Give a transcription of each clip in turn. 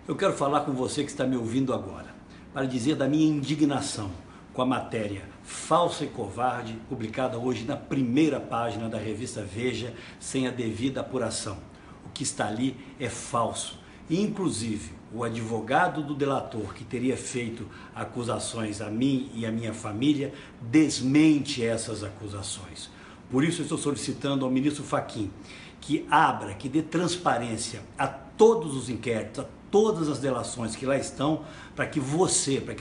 Eu quero falar com você que está me ouvindo agora, para dizer da minha indignação com a matéria falsa e covarde, publicada hoje na primeira página da revista Veja, sem a devida apuração. O que está ali é falso. E, inclusive, o advogado do delator, que teria feito acusações a mim e a minha família, desmente essas acusações. Por isso, eu estou solicitando ao ministro Fachin que abra, que dê transparência a todos os inquéritos, a todas as delações que lá estão, para que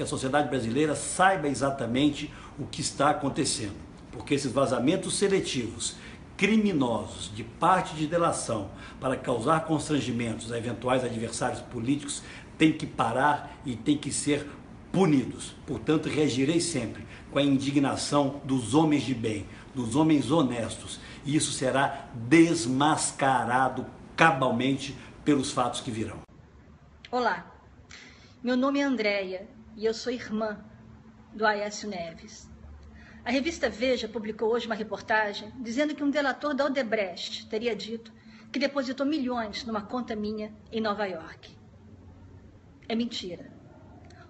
a sociedade brasileira saiba exatamente o que está acontecendo. Porque esses vazamentos seletivos, criminosos, de parte de delação, para causar constrangimentos a eventuais adversários políticos, tem que parar e tem que ser punidos. Portanto, reagirei sempre com a indignação dos homens de bem, dos homens honestos, e isso será desmascarado cabalmente pelos fatos que virão. Olá, meu nome é Andréia e eu sou irmã do Aécio Neves. A revista Veja publicou hoje uma reportagem dizendo que um delator da Odebrecht teria dito que depositou milhões numa conta minha em Nova York. É mentira.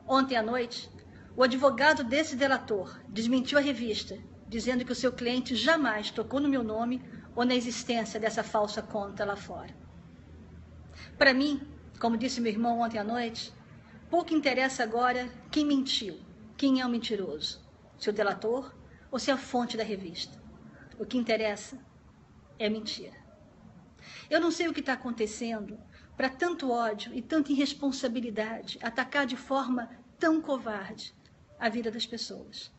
Ontem à noite, o advogado desse delator desmentiu a revista, dizendo que o seu cliente jamais tocou no meu nome ou na existência dessa falsa conta lá fora. Para mim, como disse meu irmão ontem à noite, pouco interessa agora quem mentiu, quem é o mentiroso, se o delator ou se a fonte da revista. O que interessa é a mentira. Eu não sei o que está acontecendo para tanto ódio e tanta irresponsabilidade atacar de forma tão covarde a vida das pessoas.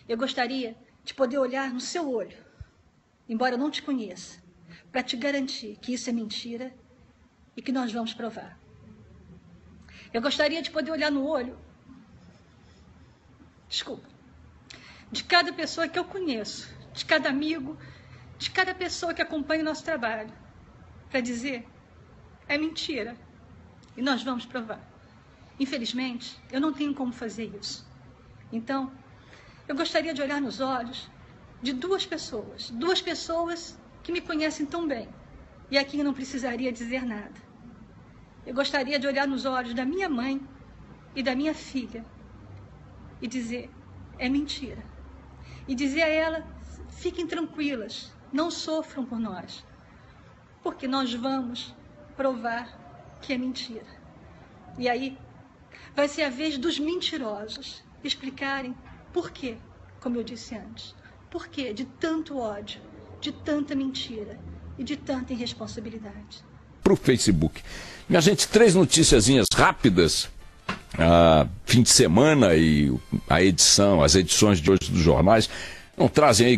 Eu gostaria de poder olhar no seu olho, embora eu não te conheça, para te garantir que isso é mentira e que nós vamos provar. Eu gostaria de poder olhar no olho, de cada pessoa que eu conheço, de cada amigo, de cada pessoa que acompanha o nosso trabalho, para dizer, é mentira, e nós vamos provar. Infelizmente, eu não tenho como fazer isso. Então, eu gostaria de olhar nos olhos de duas pessoas que me conhecem tão bem, e a quem eu não precisaria dizer nada. Eu gostaria de olhar nos olhos da minha mãe e da minha filha e dizer, é mentira. E dizer a ela, fiquem tranquilas, não sofram por nós, porque nós vamos provar que é mentira. E aí, vai ser a vez dos mentirosos explicarem por quê, como eu disse antes, por que de tanto ódio, de tanta mentira e de tanta irresponsabilidade. Para o Facebook. Minha gente, 3 noticiazinhas rápidas. Fim de semana e as edições de hoje dos jornais não trazem aí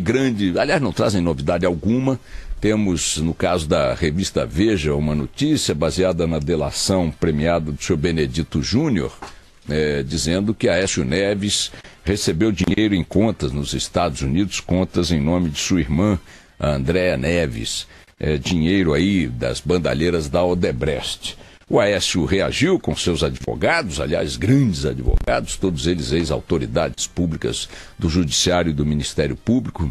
não trazem novidade alguma. Temos, no caso da revista Veja, uma notícia baseada na delação premiada do senhor Benedito Júnior, dizendo que Aécio Neves recebeu dinheiro em contas nos Estados Unidos, contas em nome de sua irmã, a Andréia Neves, dinheiro aí das bandalheiras da Odebrecht. O Aécio reagiu com seus advogados, aliás, grandes advogados, todos eles ex-autoridades públicas do Judiciário e do Ministério Público.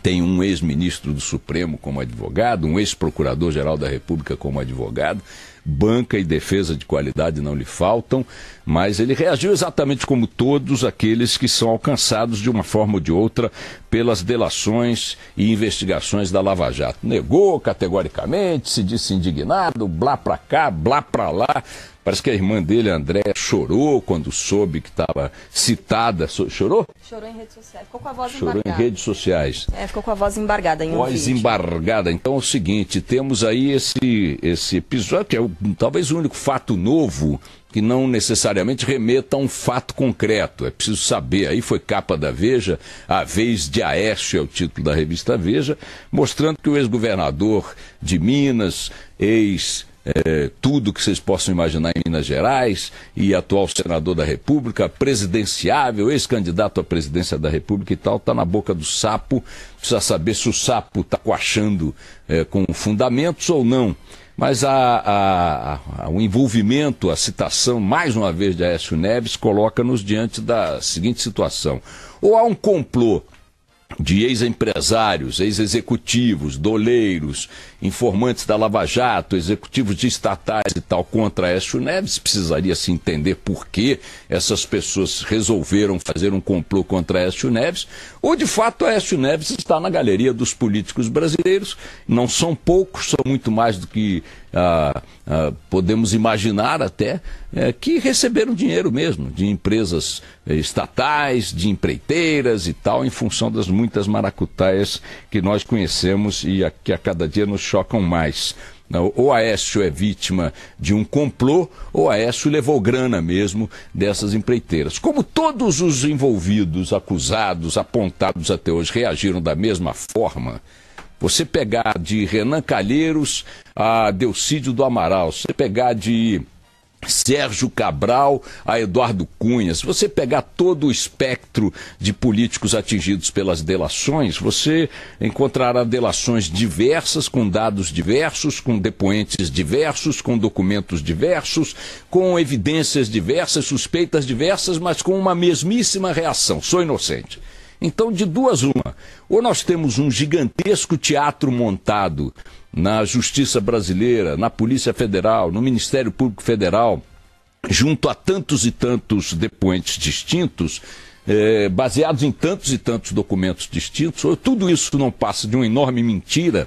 Tem um ex-ministro do Supremo como advogado, um ex-procurador-geral da República como advogado. Banca e defesa de qualidade não lhe faltam, mas ele reagiu exatamente como todos aqueles que são alcançados de uma forma ou de outra pelas delações e investigações da Lava Jato. Negou categoricamente, se disse indignado, blá pra cá, blá pra lá. Parece que a irmã dele, a Andréia, chorou quando soube que estava citada. Chorou? Chorou em redes sociais. Ficou com a voz Chorou embargada. em redes sociais. Ficou com a voz embargada em um Voz vídeo. embargada. Então é o seguinte, temos aí esse episódio, que é talvez o único fato novo que não necessariamente remeta a um fato concreto. É preciso saber. Aí foi capa da Veja, a vez de Aécio é o título da revista Veja, mostrando que o ex-governador de Minas, tudo que vocês possam imaginar em Minas Gerais, e atual senador da República, presidenciável, ex-candidato à presidência da República e tal, está na boca do sapo. Precisa saber se o sapo está coachando com fundamentos ou não. Mas o envolvimento, a citação, mais uma vez, de Aécio Neves, coloca-nos diante da seguinte situação. Ou há um complô de ex-empresários, ex-executivos, doleiros informantes da Lava Jato, executivos de estatais e tal contra Aécio Neves, precisaria se entender por que essas pessoas resolveram fazer um complô contra Aécio Neves, ou de fato Aécio Neves está na galeria dos políticos brasileiros, não são poucos, são muito mais do que podemos imaginar até, que receberam dinheiro mesmo, de empresas estatais, de empreiteiras e tal, em função das muitas maracutaias que nós conhecemos e que a cada dia nos chocam mais. Ou Aécio é vítima de um complô, ou Aécio levou grana mesmo dessas empreiteiras. Como todos os envolvidos, acusados, apontados até hoje, reagiram da mesma forma, você pegar de Renan Calheiros a Delcídio do Amaral, você pegar de Sérgio Cabral a Eduardo Cunha, se você pegar todo o espectro de políticos atingidos pelas delações, você encontrará delações diversas, com dados diversos, com depoentes diversos, com documentos diversos, com evidências diversas, suspeitas diversas, mas com uma mesmíssima reação: sou inocente. Então, de duas uma, ou nós temos um gigantesco teatro montado na Justiça Brasileira, na Polícia Federal, no Ministério Público Federal, junto a tantos e tantos depoentes distintos, baseados em tantos e tantos documentos distintos, ou tudo isso não passa de uma enorme mentira,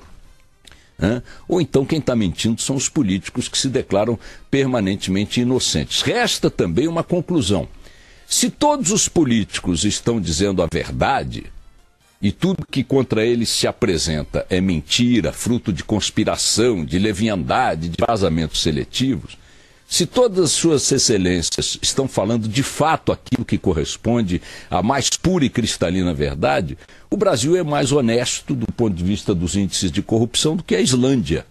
ou então quem está mentindo são os políticos que se declaram permanentemente inocentes. Resta também uma conclusão: se todos os políticos estão dizendo a verdade, e tudo que contra eles se apresenta é mentira, fruto de conspiração, de leviandade, de vazamentos seletivos, se todas as suas excelências estão falando de fato aquilo que corresponde à mais pura e cristalina verdade, o Brasil é mais honesto do ponto de vista dos índices de corrupção do que a Islândia.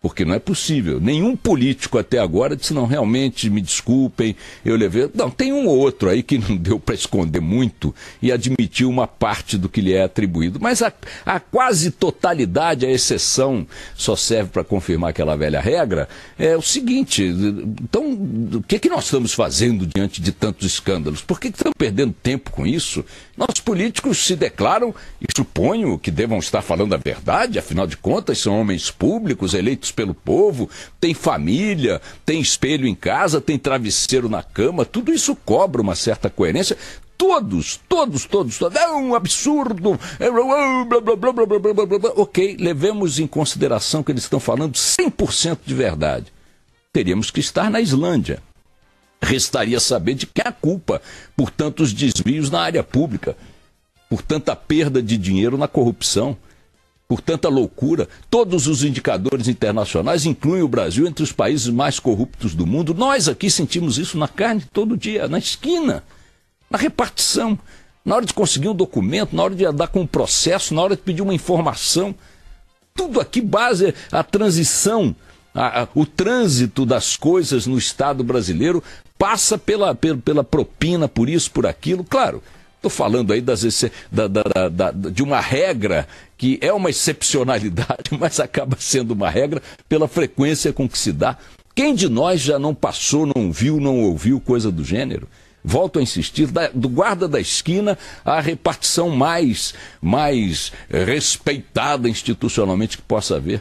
Porque não é possível. Nenhum político até agora disse: não, realmente, me desculpem, eu levei... Não, tem um ou outro aí que não deu para esconder muito e admitiu uma parte do que lhe é atribuído. Mas a quase totalidade, a exceção, só serve para confirmar aquela velha regra, é o seguinte: então, o que nós estamos fazendo diante de tantos escândalos? Por que estamos perdendo tempo com isso? Nossos políticos se declaram, e suponho que devam estar falando a verdade, afinal de contas são homens públicos, eleitos pelo povo, tem família, tem espelho em casa, tem travesseiro na cama, tudo isso cobra uma certa coerência. Todos, é um absurdo, blá, blá, blá, blá, blá, blá, blá, blá. Ok, levemos em consideração que eles estão falando 100% de verdade. Teríamos que estar na Islândia. Restaria saber de quem é a culpa por tantos desvios na área pública, por tanta perda de dinheiro na corrupção, por tanta loucura. Todos os indicadores internacionais incluem o Brasil entre os países mais corruptos do mundo. Nós aqui sentimos isso na carne todo dia, na esquina, na repartição, na hora de conseguir um documento, na hora de andar com um processo, na hora de pedir uma informação. Tudo aqui base a transição, o trânsito das coisas no Estado brasileiro passa pela propina, por isso, por aquilo. Claro, estou falando aí de uma regra que é uma excepcionalidade, mas acaba sendo uma regra pela frequência com que se dá. Quem de nós já não passou, não viu, não ouviu coisa do gênero? Volto a insistir, do guarda da esquina à repartição mais respeitada institucionalmente que possa haver.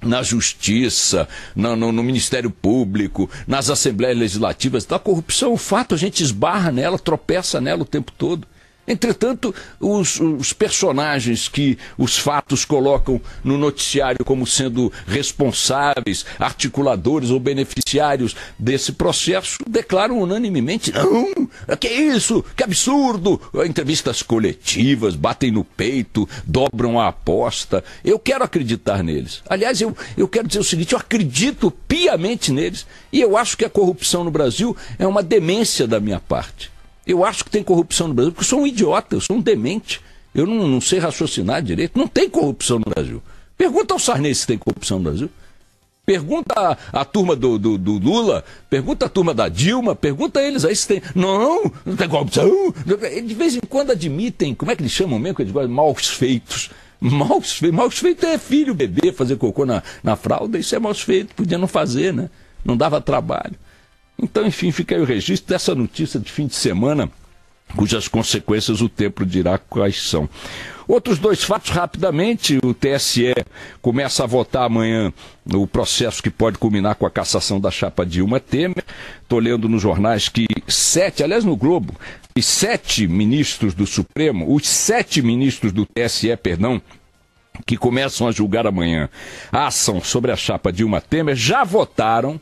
Na Justiça, no Ministério Público, nas Assembleias Legislativas. A corrupção é um fato, a gente esbarra nela, tropeça nela o tempo todo. Entretanto, os personagens que os fatos colocam no noticiário como sendo responsáveis, articuladores ou beneficiários desse processo, declaram unanimemente: não, que isso, que absurdo. Entrevistas coletivas, batem no peito, dobram a aposta. Eu quero acreditar neles. Aliás, eu quero dizer o seguinte: eu acredito piamente neles, e eu acho que a corrupção no Brasil é uma demência da minha parte. Eu acho que tem corrupção no Brasil, porque eu sou um idiota, eu sou um demente. Eu não sei raciocinar direito. Não tem corrupção no Brasil. Pergunta ao Sarney se tem corrupção no Brasil. Pergunta a turma do Lula, pergunta a turma da Dilma, pergunta a eles aí se tem. Não tem corrupção. De vez em quando admitem, como é que eles chamam mesmo? Que eles gostam, maus feitos. Maus feito é filho, bebê, fazer cocô na fralda, isso é maus feito. Podia não fazer, né? Não dava trabalho. Então, enfim, fica aí o registro dessa notícia de fim de semana cujas consequências o tempo dirá quais são. Outros dois fatos, rapidamente: o TSE começa a votar amanhã o processo que pode culminar com a cassação da chapa Dilma Temer. Estou lendo nos jornais que no Globo, e 7 ministros do Supremo, os 7 ministros do TSE, que começam a julgar amanhã a ação sobre a chapa Dilma Temer, já votaram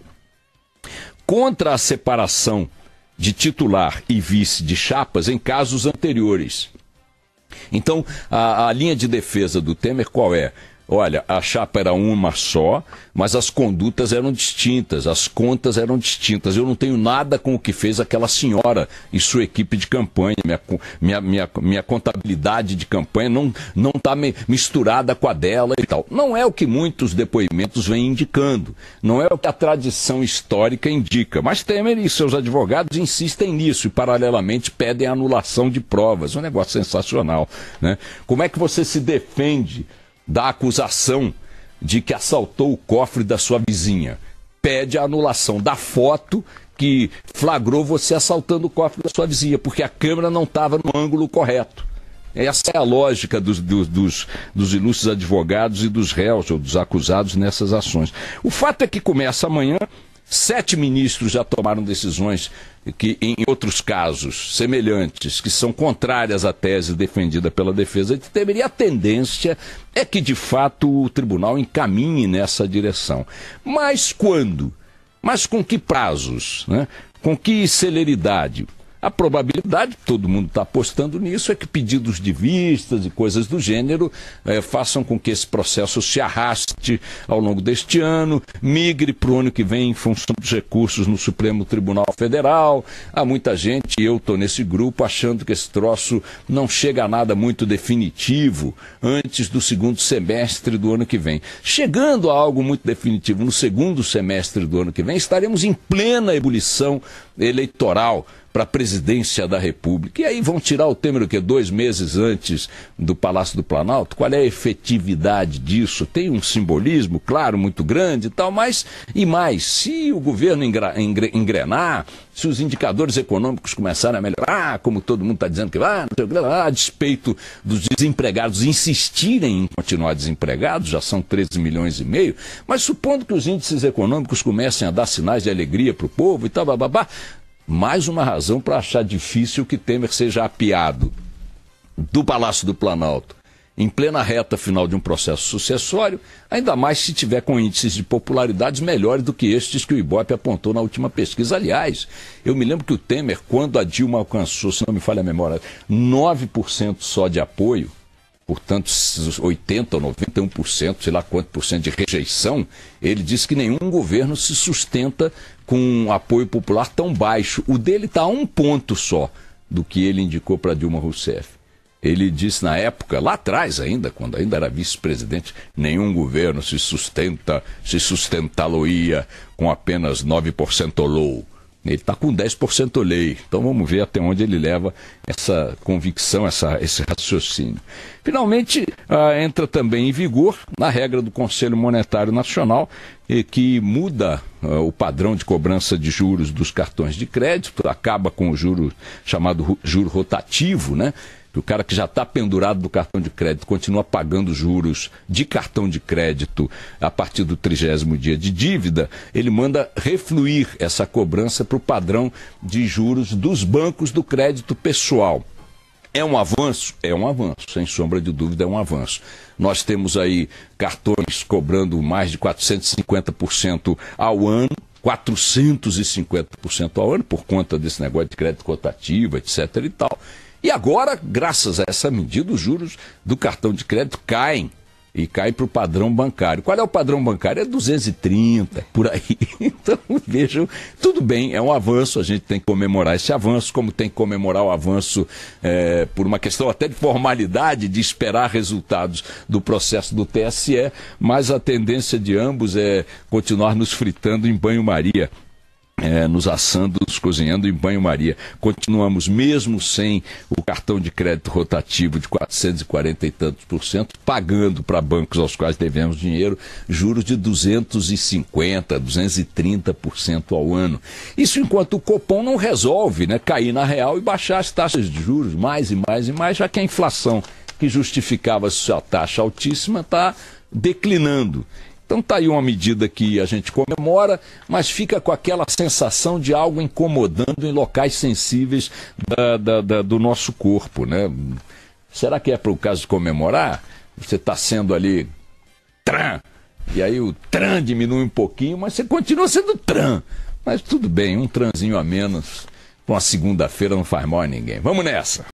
contra a separação de titular e vice de chapas em casos anteriores. Então, a linha de defesa do Temer qual é? Olha, a chapa era uma só, mas as condutas eram distintas, as contas eram distintas. Eu não tenho nada com o que fez aquela senhora e sua equipe de campanha. Minha contabilidade de campanha não está misturada com a dela e tal. Não é o que muitos depoimentos vêm indicando, não é o que a tradição histórica indica. Mas Temer e seus advogados insistem nisso e, paralelamente, pedem a anulação de provas. Um negócio sensacional, né? Como é que você se defende da acusação de que assaltou o cofre da sua vizinha? Pede a anulação da foto que flagrou você assaltando o cofre da sua vizinha, porque a câmera não estava no ângulo correto. Essa é a lógica dos ilustres advogados e dos réus ou dos acusados nessas ações. O fato é que começa amanhã. 7 ministros já tomaram decisões que, em outros casos semelhantes, que são contrárias à tese defendida pela defesa de Temer, e a tendência é que, de fato, o tribunal encaminhe nessa direção. Mas quando? Mas com que prazos, né? Com que celeridade? A probabilidade, todo mundo está apostando nisso, é que pedidos de vistas e coisas do gênero façam com que esse processo se arraste ao longo deste ano, migre para o ano que vem em função dos recursos no Supremo Tribunal Federal. Há muita gente, e eu estou nesse grupo, achando que esse troço não chega a nada muito definitivo antes do segundo semestre do ano que vem. Chegando a algo muito definitivo no segundo semestre do ano que vem, estaremos em plena ebulição eleitoral para a presidência da República. E aí vão tirar o Temer o quê? 2 meses antes do Palácio do Planalto? Qual é a efetividade disso? Tem um simbolismo, claro, muito grande e tal, mas e mais? Se o governo engrenar, se os indicadores econômicos começarem a melhorar, como todo mundo está dizendo que vai, a despeito dos desempregados insistirem em continuar desempregados, já são 13 milhões e meio, mas supondo que os índices econômicos comecem a dar sinais de alegria para o povo e tal, mais uma razão para achar difícil que Temer seja apiado do Palácio do Planalto em plena reta final de um processo sucessório, ainda mais se tiver com índices de popularidade melhores do que estes que o Ibope apontou na última pesquisa. Aliás, eu me lembro que o Temer, quando a Dilma alcançou, se não me falha a memória, 9% só de apoio, portanto 80% ou 91%, sei lá quanto por cento de rejeição, ele disse que nenhum governo se sustenta com um apoio popular tão baixo. O dele está a 1 ponto só do que ele indicou para Dilma Rousseff. Ele disse na época, lá atrás ainda, quando ainda era vice-presidente, nenhum governo se sustentá-lo-ia com apenas 9% low. Ele está com 10% lei. Então vamos ver até onde ele leva essa convicção, esse raciocínio. Finalmente, entra também em vigor a regra do Conselho Monetário Nacional, que muda o padrão de cobrança de juros dos cartões de crédito, acaba com o juro chamado juro rotativo, né? O cara que já está pendurado do cartão de crédito continua pagando juros de cartão de crédito a partir do 30º dia de dívida, ele manda refluir essa cobrança para o padrão de juros dos bancos do crédito pessoal. É um avanço? É um avanço, sem sombra de dúvida é um avanço. Nós temos aí cartões cobrando mais de 450% ao ano, 450% ao ano, por conta desse negócio de crédito rotativo, etc. e tal. E agora, graças a essa medida, os juros do cartão de crédito caem. E caem para o padrão bancário. Qual é o padrão bancário? É 230, por aí. Então, vejam, tudo bem, é um avanço, a gente tem que comemorar esse avanço, como tem que comemorar o avanço por uma questão até de formalidade, de esperar resultados do processo do TSE, mas a tendência de ambos é continuar nos fritando em banho-maria. nos assando, nos cozinhando em banho-maria. Continuamos, mesmo sem o cartão de crédito rotativo de 440 e tantos %, pagando para bancos aos quais devemos dinheiro juros de 250%, 230% ao ano. Isso enquanto o Copom não resolve, né, cair na real e baixar as taxas de juros mais e mais e mais, já que a inflação que justificava sua taxa altíssima está declinando. Então está aí uma medida que a gente comemora, mas fica com aquela sensação de algo incomodando em locais sensíveis do nosso corpo, né? Será que é para o caso de comemorar? Você está sendo ali tran, e aí o tran diminui um pouquinho, mas você continua sendo tran. Mas tudo bem, um tranzinho a menos para uma segunda-feira não faz mal a ninguém. Vamos nessa!